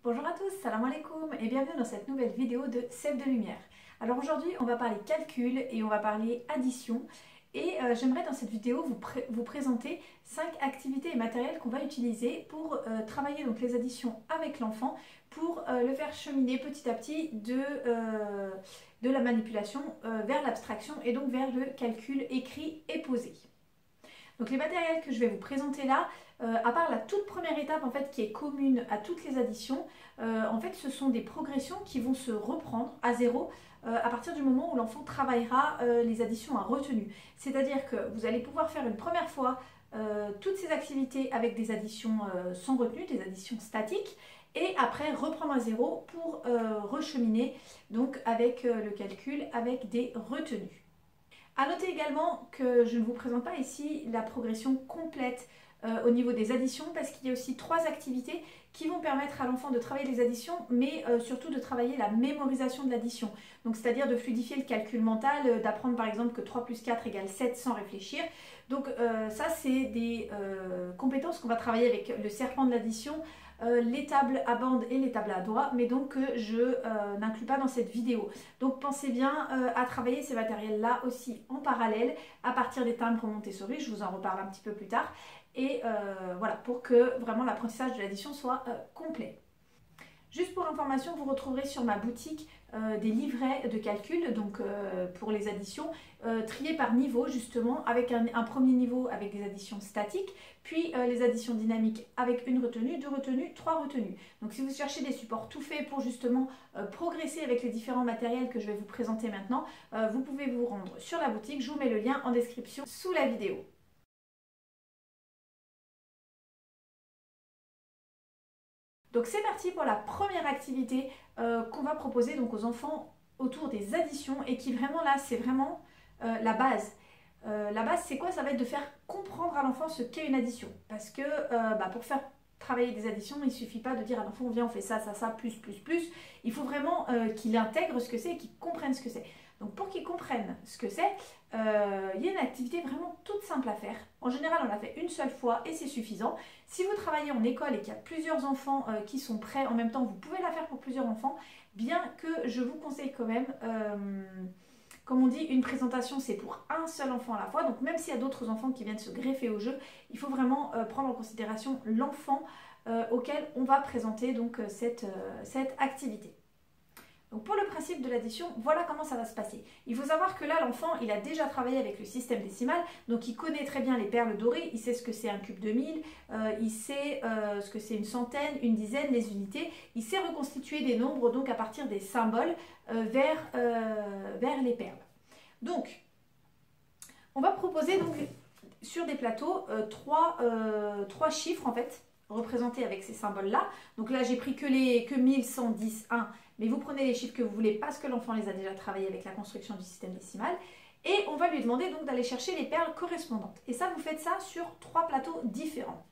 Bonjour à tous, salam alaikum et bienvenue dans cette nouvelle vidéo de Sève de Lumière. Alors aujourd'hui on va parler calcul et on va parler addition et j'aimerais dans cette vidéo vous présenter 5 activités et matériels qu'on va utiliser pour travailler donc les additions avec l'enfant pour le faire cheminer petit à petit de la manipulation vers l'abstraction et donc vers le calcul écrit et posé. Donc les matériels que je vais vous présenter là, à part la toute première étape en fait qui est commune à toutes les additions, en fait ce sont des progressions qui vont se reprendre à zéro à partir du moment où l'enfant travaillera les additions à retenue. C'est-à-dire que vous allez pouvoir faire une première fois toutes ces activités avec des additions sans retenue, des additions statiques, et après reprendre à zéro pour recheminer donc avec le calcul avec des retenues. A noter également que je ne vous présente pas ici la progression complète au niveau des additions parce qu'il y a aussi 3 activités qui vont permettre à l'enfant de travailler les additions mais surtout de travailler la mémorisation de l'addition. Donc c'est-à-dire de fluidifier le calcul mental, d'apprendre par exemple que 3 plus 4 égale 7 sans réfléchir. Donc ça c'est des compétences qu'on va travailler avec le serpent de l'addition, les tables à bande et les tables à doigts, mais donc que je n'inclus pas dans cette vidéo. Donc pensez bien à travailler ces matériels-là aussi en parallèle à partir des timbres Montessori, je vous en reparle un petit peu plus tard, et voilà, pour que vraiment l'apprentissage de l'addition soit complet. Juste pour information, vous retrouverez sur ma boutique des livrets de calcul, donc pour les additions, triés par niveau justement, avec un premier niveau avec des additions statiques, puis les additions dynamiques avec une retenue, 2 retenues, 3 retenues. Donc si vous cherchez des supports tout faits pour justement progresser avec les différents matériels que je vais vous présenter maintenant, vous pouvez vous rendre sur la boutique, je vous mets le lien en description sous la vidéo. Donc c'est parti pour la première activité qu'on va proposer donc aux enfants autour des additions et qui vraiment là c'est vraiment la base. La base c'est quoi? Ça va être de faire comprendre à l'enfant ce qu'est une addition. Parce que pour faire travailler des additions, il ne suffit pas de dire à l'enfant viens on fait ça, ça, ça, plus, plus, plus. Il faut vraiment qu'il intègre ce que c'est et qu'il comprenne ce que c'est. Donc pour qu'ils comprennent ce que c'est, il y a une activité vraiment toute simple à faire. En général, on la fait une seule fois et c'est suffisant. Si vous travaillez en école et qu'il y a plusieurs enfants qui sont prêts en même temps, vous pouvez la faire pour plusieurs enfants, bien que je vous conseille quand même, comme on dit, une présentation c'est pour un seul enfant à la fois. Donc même s'il y a d'autres enfants qui viennent se greffer au jeu, il faut vraiment prendre en considération l'enfant auquel on va présenter donc, cette activité. Donc pour le principe de l'addition, voilà comment ça va se passer. Il faut savoir que là, l'enfant, il a déjà travaillé avec le système décimal, donc il connaît très bien les perles dorées, il sait ce que c'est un cube de 1000, il sait ce que c'est une centaine, une dizaine, les unités, il sait reconstituer des nombres donc à partir des symboles vers les perles. Donc, on va proposer donc sur des plateaux trois chiffres en fait, représentés avec ces symboles-là. Donc là, j'ai pris que 1110, 1, mais vous prenez les chiffres que vous voulez parce que l'enfant les a déjà travaillés avec la construction du système décimal. Et on va lui demander donc d'aller chercher les perles correspondantes. Et ça, vous faites ça sur 3 plateaux différents.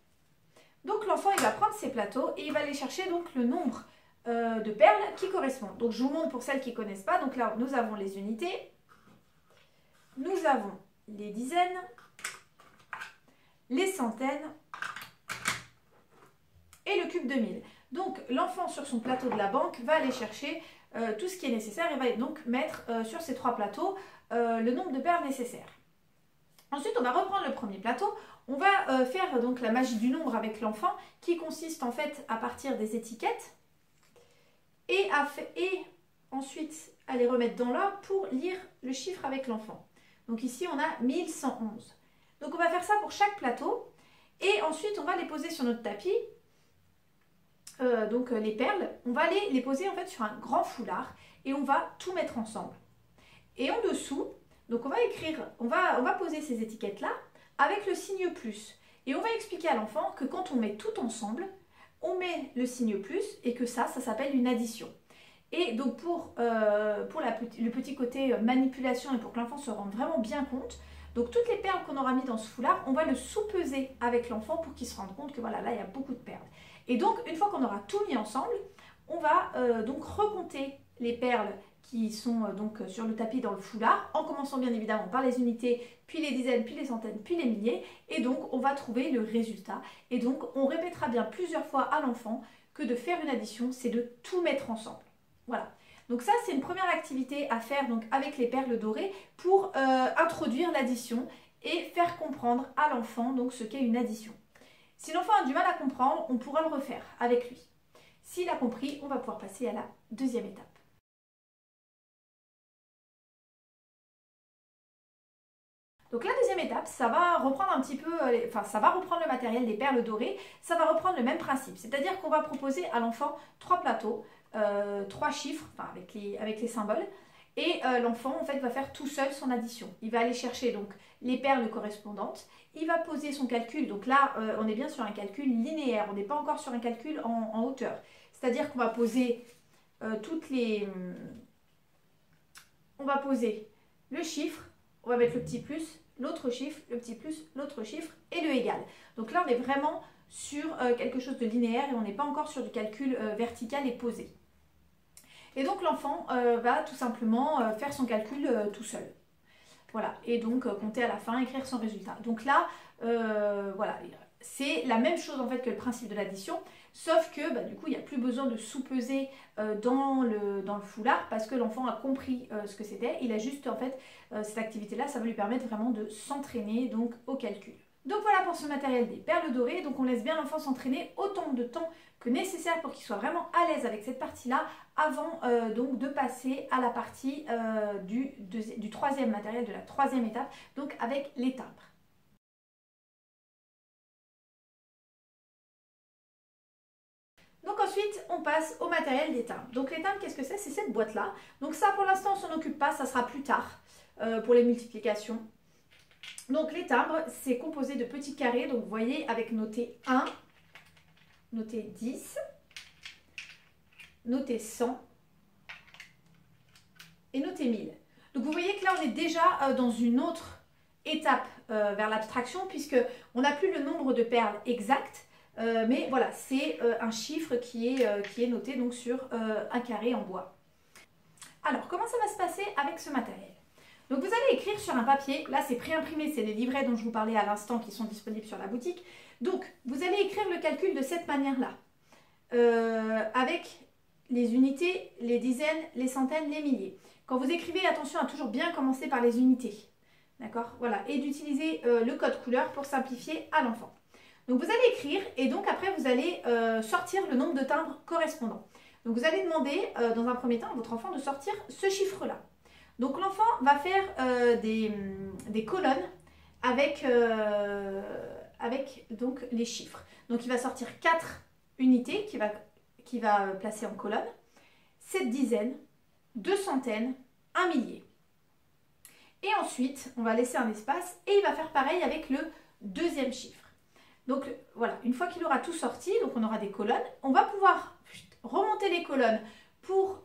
Donc l'enfant, il va prendre ces plateaux et il va aller chercher donc le nombre de perles qui correspondent. Donc je vous montre pour celles qui ne connaissent pas. Donc là, nous avons les unités, nous avons les dizaines, les centaines et le cube de 1000. Donc l'enfant sur son plateau de la banque va aller chercher tout ce qui est nécessaire et va donc mettre sur ces 3 plateaux le nombre de perles nécessaires. Ensuite on va reprendre le premier plateau, on va faire donc la magie du nombre avec l'enfant qui consiste en fait à partir des étiquettes et ensuite à les remettre dans l'ordre pour lire le chiffre avec l'enfant. Donc ici on a 1111. Donc on va faire ça pour chaque plateau et ensuite on va les poser sur notre tapis. Donc les perles, on va les poser en fait sur un grand foulard et on va tout mettre ensemble. Et en dessous, donc on va écrire, on va poser ces étiquettes là avec le signe plus. Et on va expliquer à l'enfant que quand on met tout ensemble, on met le signe plus et que ça s'appelle une addition. Et donc pour le petit côté manipulation et pour que l'enfant se rende vraiment bien compte, donc toutes les perles qu'on aura mis dans ce foulard, on va le sous-peser avec l'enfant pour qu'il se rende compte que voilà, là il y a beaucoup de perles. Et donc une fois qu'on aura tout mis ensemble, on va donc recompter les perles qui sont donc sur le tapis dans le foulard, en commençant bien évidemment par les unités, puis les dizaines, puis les centaines, puis les milliers, et donc on va trouver le résultat. Et donc on répétera bien plusieurs fois à l'enfant que de faire une addition, c'est de tout mettre ensemble. Voilà. Donc ça, c'est une première activité à faire donc, avec les perles dorées pour introduire l'addition et faire comprendre à l'enfant donc ce qu'est une addition. Si l'enfant a du mal à comprendre, on pourra le refaire avec lui. S'il a compris, on va pouvoir passer à la deuxième étape. Donc la deuxième étape, ça va reprendre un petit peu, ça va reprendre le matériel des perles dorées, ça va reprendre le même principe. C'est-à-dire qu'on va proposer à l'enfant 3 plateaux, 3 chiffres, enfin avec les symboles, et l'enfant en fait va faire tout seul son addition. Il va aller chercher donc les perles correspondantes, il va poser son calcul, donc là on est bien sur un calcul linéaire, on n'est pas encore sur un calcul en hauteur. C'est-à-dire qu'on va poser on va poser le chiffre, on va mettre le petit plus, l'autre chiffre, le petit plus, l'autre chiffre et le égal. Donc là, on est vraiment sur quelque chose de linéaire et on n'est pas encore sur du calcul vertical et posé. Et donc l'enfant va tout simplement faire son calcul tout seul. Voilà, et donc compter à la fin, écrire son résultat. Donc là, voilà, c'est la même chose en fait que le principe de l'addition, sauf que du coup il n'y a plus besoin de sous-peser dans le foulard parce que l'enfant a compris ce que c'était. Il a juste en fait cette activité-là, ça va lui permettre vraiment de s'entraîner donc au calcul. Donc voilà pour ce matériel des perles dorées. Donc on laisse bien l'enfant s'entraîner autant de temps que nécessaire pour qu'il soit vraiment à l'aise avec cette partie-là avant donc de passer à la partie du troisième matériel, de la troisième étape, donc avec les timbres. Donc ensuite, on passe au matériel des timbres. Donc les timbres, qu'est-ce que c'est? C'est cette boîte-là. Donc ça, pour l'instant, on s'en occupe pas, ça sera plus tard pour les multiplications. Donc les timbres, c'est composé de petits carrés. Donc vous voyez, avec noté 1, noté 10, noté 100 et noté 1000. Donc vous voyez que là, on est déjà dans une autre étape vers l'abstraction puisqu'on n'a plus le nombre de perles exactes. Mais voilà, c'est un chiffre qui est noté donc sur un carré en bois. Alors, comment ça va se passer avec ce matériel? Donc, vous allez écrire sur un papier. Là, c'est pré-imprimé, c'est les livrets dont je vous parlais à l'instant qui sont disponibles sur la boutique. Donc, vous allez écrire le calcul de cette manière-là. Avec les unités, les dizaines, les centaines, les milliers. Quand vous écrivez, attention à toujours bien commencer par les unités. D'accord? Voilà. Et d'utiliser le code couleur pour simplifier à l'enfant. Donc vous allez écrire et donc après vous allez sortir le nombre de timbres correspondants. Donc vous allez demander dans un premier temps à votre enfant de sortir ce chiffre-là. Donc l'enfant va faire des colonnes avec donc les chiffres. Donc il va sortir 4 unités qu'il va placer en colonne, 7 dizaines, 2 centaines, 1 millier. Et ensuite on va laisser un espace et il va faire pareil avec le deuxième chiffre. Donc voilà, une fois qu'il aura tout sorti, donc on aura des colonnes, on va pouvoir remonter les colonnes pour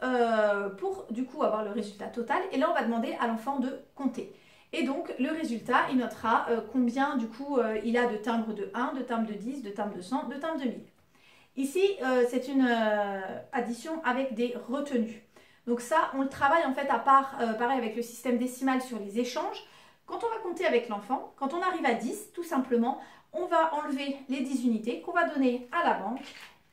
du coup avoir le résultat total. Et là, on va demander à l'enfant de compter. Et donc le résultat, il notera combien du coup il a de timbres de 1, de timbres de 10, de timbres de 100, de timbres de 1000. Ici, c'est une addition avec des retenues. Donc ça, on le travaille en fait à part, pareil avec le système décimal sur les échanges. Quand on va compter avec l'enfant, quand on arrive à 10, tout simplement, on va enlever les 10 unités qu'on va donner à la banque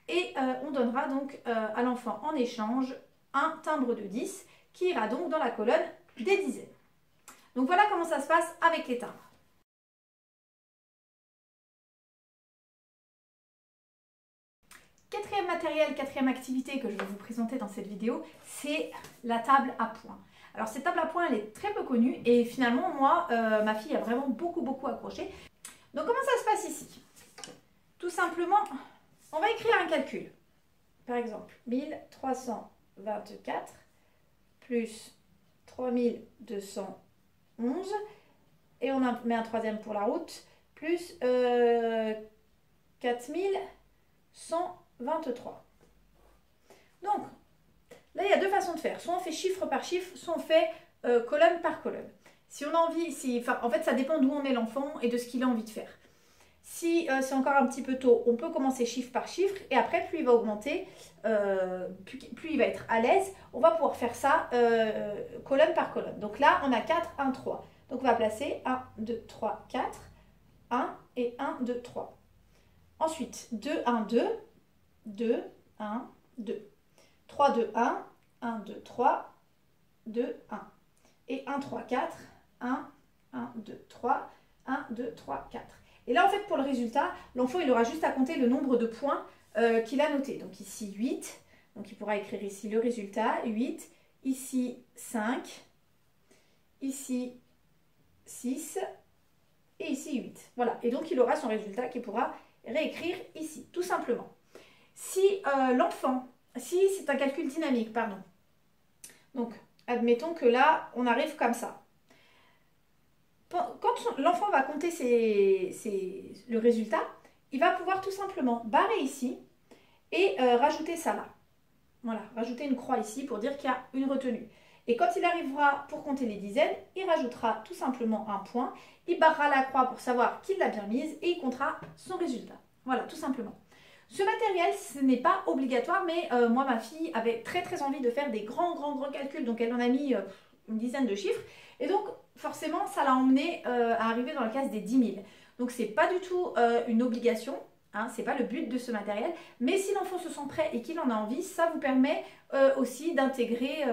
et on donnera donc à l'enfant en échange un timbre de 10 qui ira donc dans la colonne des dizaines. Donc voilà comment ça se passe avec les timbres. Quatrième matériel, quatrième activité que je vais vous présenter dans cette vidéo, c'est la table à points. Alors cette table à points, elle est très peu connue et finalement, moi, ma fille a vraiment beaucoup accroché. Donc comment ça se passe ici? Tout simplement, on va écrire un calcul. Par exemple, 1324 plus 3211 et on met un troisième pour la route, plus 4123. Donc, là, il y a deux façons de faire. Soit on fait chiffre par chiffre, soit on fait colonne par colonne. Si on a envie, en fait, ça dépend d'où on est l'enfant et de ce qu'il a envie de faire. Si c'est encore un petit peu tôt, on peut commencer chiffre par chiffre et après, plus il va augmenter, plus il va être à l'aise, on va pouvoir faire ça colonne par colonne. Donc là, on a 4, 1, 3. Donc on va placer 1, 2, 3, 4, 1 et 1, 2, 3. Ensuite, 2, 1, 2, 2, 1, 2. 3, 2, 1. 1, 2, 3. 2, 1. Et 1, 3, 4. 1, 1, 2, 3. 1, 2, 3, 4. Et là, en fait, pour le résultat, l'enfant, il aura juste à compter le nombre de points qu'il a noté. Donc ici, 8. Donc il pourra écrire ici le résultat, 8. Ici, 5. Ici, 6. Et ici, 8. Voilà. Et donc, il aura son résultat qu'il pourra réécrire ici, tout simplement. Si si c'est un calcul dynamique, pardon. Donc, admettons que là, on arrive comme ça. Quand l'enfant va compter le résultat, il va pouvoir tout simplement barrer ici et rajouter ça là. Voilà, rajouter une croix ici pour dire qu'il y a une retenue. Et quand il arrivera pour compter les dizaines, il rajoutera tout simplement un point, il barrera la croix pour savoir qu'il l'a bien mise et il comptera son résultat. Voilà, tout simplement. Ce matériel, ce n'est pas obligatoire, mais moi, ma fille avait très envie de faire des grands calculs, donc elle en a mis une dizaine de chiffres. Et donc, forcément, ça l'a emmené à arriver dans la case des 10 000. Donc, ce n'est pas du tout une obligation. Hein, ce n'est pas le but de ce matériel, mais si l'enfant se sent prêt et qu'il en a envie, ça vous permet aussi d'intégrer,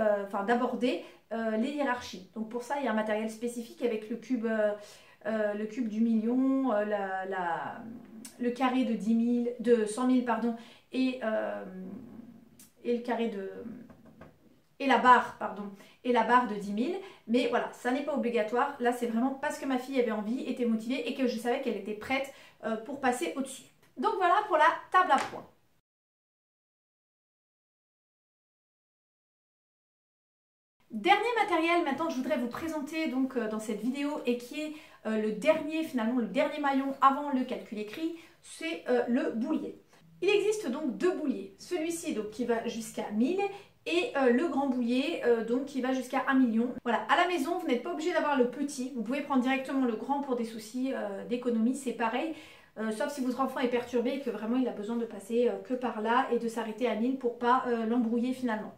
d'aborder les hiérarchies. Donc pour ça, il y a un matériel spécifique avec le cube du million, le carré de 100 000 pardon, et le carré de... et la barre, pardon, et la barre de 10 000. Mais voilà, ça n'est pas obligatoire. Là, c'est vraiment parce que ma fille avait envie, était motivée et que je savais qu'elle était prête pour passer au-dessus. Donc voilà pour la table à points. Dernier matériel maintenant que je voudrais vous présenter donc, dans cette vidéo et qui est le dernier maillon avant le calcul écrit, c'est le boulier. Il existe donc deux bouliers. Celui-ci donc qui va jusqu'à 1000 et le grand boulier donc qui va jusqu'à 1 million. Voilà, à la maison, vous n'êtes pas obligé d'avoir le petit. Vous pouvez prendre directement le grand pour des soucis d'économie, c'est pareil. Sauf si votre enfant est perturbé et que vraiment il a besoin de passer que par là et de s'arrêter à 1000 pour pas l'embrouiller finalement.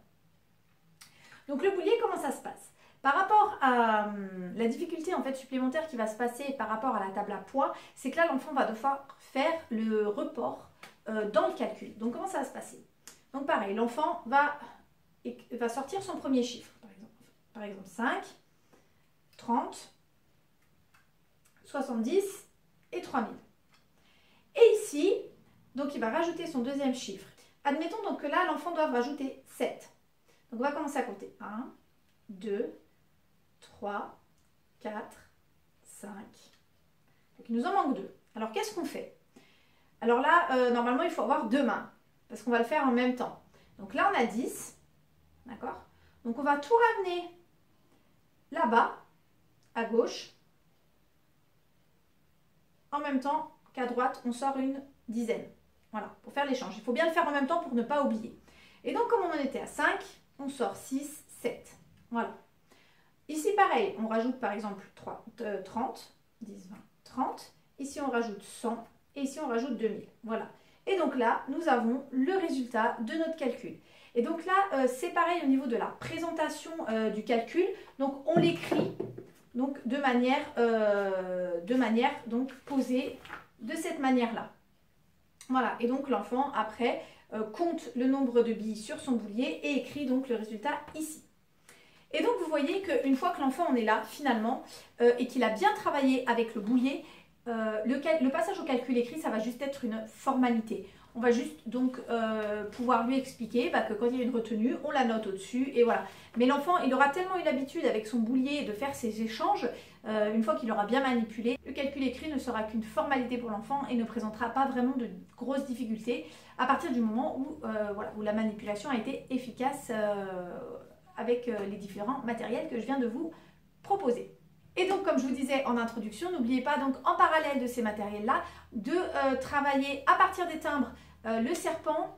Donc le boulier, comment ça se passe? Par rapport à la difficulté en fait supplémentaire qui va se passer par rapport à la table à poids, c'est que là l'enfant va devoir faire le report dans le calcul. Donc comment ça va se passer? Donc pareil, l'enfant va sortir son premier chiffre, par exemple 5, 30, 70 et 3000. Et ici, donc il va rajouter son deuxième chiffre. Admettons donc que là, l'enfant doit rajouter 7. Donc on va commencer à compter. 1, 2, 3, 4, 5. Donc il nous en manque 2. Alors qu'est-ce qu'on fait? Alors là, normalement, il faut avoir deux mains. Parce qu'on va le faire en même temps. Donc là, on a 10. D'accord? Donc on va tout ramener là-bas, à gauche. En même temps qu'à droite, on sort une dizaine. Voilà, pour faire l'échange. Il faut bien le faire en même temps pour ne pas oublier. Et donc, comme on en était à 5, on sort 6, 7. Voilà. Ici, pareil, on rajoute par exemple 30, 10, 20, 30. Ici, on rajoute 100. Et ici, on rajoute 2000. Voilà. Et donc là, nous avons le résultat de notre calcul. Et donc là, c'est pareil au niveau de la présentation du calcul. Donc, on l'écrit donc, de manière donc, posée de cette manière-là. Voilà. Et donc, l'enfant, après, compte le nombre de billes sur son boulier et écrit donc le résultat ici. Et donc, vous voyez qu'une fois que l'enfant en est là, finalement, et qu'il a bien travaillé avec le boulier, le passage au calcul écrit, ça va juste être une formalité. On va juste donc pouvoir lui expliquer que quand il y a une retenue, on la note au-dessus et voilà. Mais l'enfant, il aura tellement eu l'habitude avec son boulier de faire ses échanges, une fois qu'il aura bien manipulé, le calcul écrit ne sera qu'une formalité pour l'enfant et ne présentera pas vraiment de grosses difficultés à partir du moment où, où la manipulation a été efficace avec les différents matériels que je viens de vous proposer. Et donc, comme je vous disais en introduction, n'oubliez pas donc en parallèle de ces matériels-là de travailler à partir des timbres le serpent,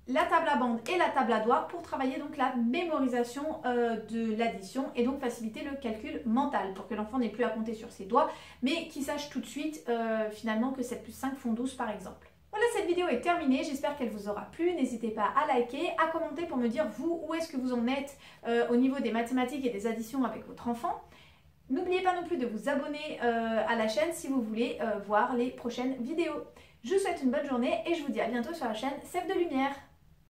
la table à bande et la table à doigts pour travailler donc la mémorisation de l'addition et donc faciliter le calcul mental pour que l'enfant n'ait plus à compter sur ses doigts mais qu'il sache tout de suite finalement que 7 plus 5 font 12 par exemple. Voilà, cette vidéo est terminée, j'espère qu'elle vous aura plu. N'hésitez pas à liker, à commenter pour me dire vous où est-ce que vous en êtes au niveau des mathématiques et des additions avec votre enfant. N'oubliez pas non plus de vous abonner à la chaîne si vous voulez voir les prochaines vidéos. Je vous souhaite une bonne journée et je vous dis à bientôt sur la chaîne Sève de Lumière.